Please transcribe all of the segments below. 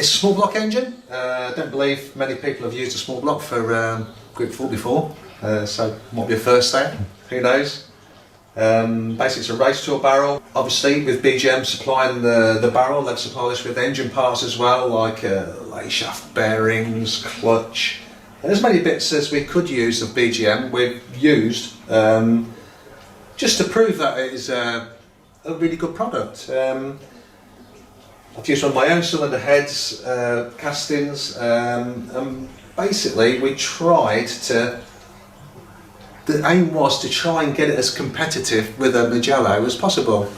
It's a small block engine. I don't believe many people have used a small block for Group 4 before, so might be a first there, who knows. Basically it's a race tour barrel. Obviously with BGM supplying the barrel, they've supplied us with engine parts as well, like lay shaft bearings, clutch. And as many bits as we could use of BGM we've used, just to prove that it is a really good product. I've used one of my own cylinder heads, castings, and basically we tried to, the aim was to try and get it as competitive with a Mugello as possible.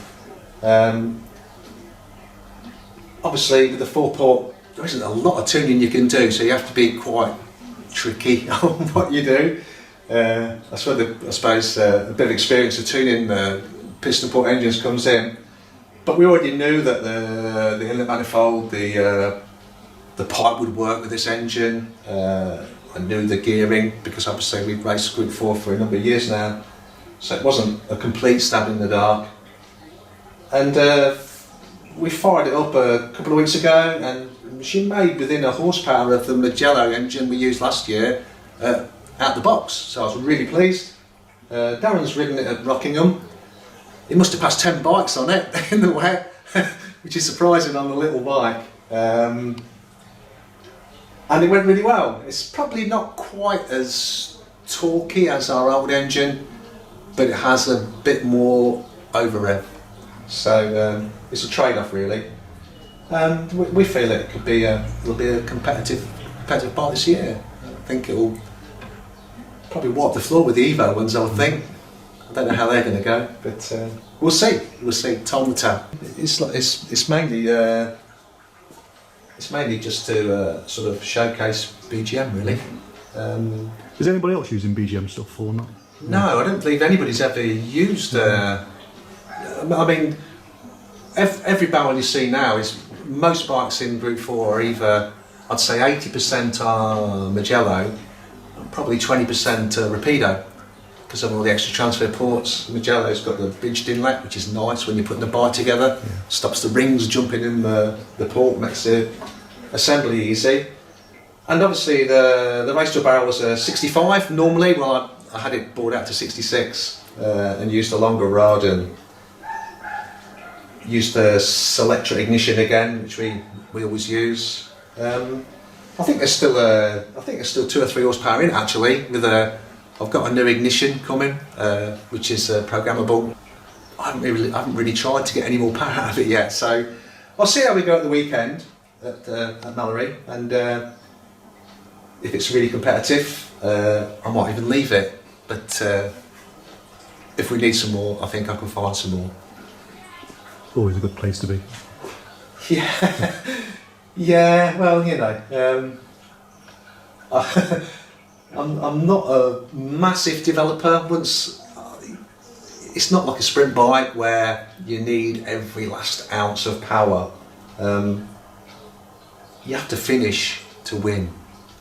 Obviously with the 4-port there isn't a lot of tuning you can do, so you have to be quite tricky on what you do. That's where I suppose a bit of experience of tuning piston port engines comes in. But we already knew that the inlet manifold, the pipe would work with this engine. I knew the gearing because obviously we've raced Group 4 for a number of years now, so it wasn't a complete stab in the dark. And we fired it up a couple of weeks ago, and she made within a horsepower of the Mugello engine we used last year out the box. So I was really pleased. Darren's ridden it at Rockingham. He must have passed 10 bikes on it in the wet, which is surprising on a little bike. And it went really well. It's probably not quite as torquey as our old engine, but it has a bit more over rev. So it's a trade-off really. And we feel it could be it'll be a competitive bike this year. I think it'll probably wipe the floor with the Evo ones, I would think. I don't know how they're going to go, but we'll see. We'll see. Time will tell. It's mainly just to sort of showcase BGM, really. Is anybody else using BGM stuff or not? No, I don't believe anybody's ever used. I mean, every barrel you see now is most bikes in Group 4 are either, I'd say 80% are Mugello, probably 20% Rapido. Because of all the extra transfer ports. Mugello's got the bridged inlet, which is nice when you're putting the bike together. Yeah. Stops the rings jumping in the port, makes the assembly easy. And obviously the race tour barrel was a 65 normally. Well, I had it brought out to 66 and used a longer rod and used the selector ignition again, which we always use. I think there's still 2 or 3 horsepower in actually with a. I've got a new ignition coming, which is programmable. I haven't really tried to get any more power out of it yet, so I'll see how we go at the weekend at Mallory, and if it's really competitive, I might even leave it. But if we need some more, I think I can find some more. Always a good place to be. Yeah, yeah. Well, you know. I'm not a massive developer. It's not like a sprint bike where you need every last ounce of power. You have to finish to win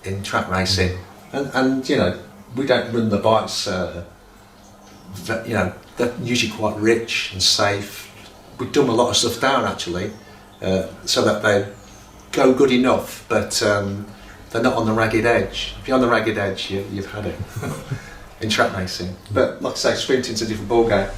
in track racing, and you know we don't run the bikes. You know they're usually quite rich and safe. We've done a lot of stuff down actually, so that they go good enough, but. They're not on the ragged edge. If you're on the ragged edge, you've had it in track racing. But like I say, sprinting's a different ballgame.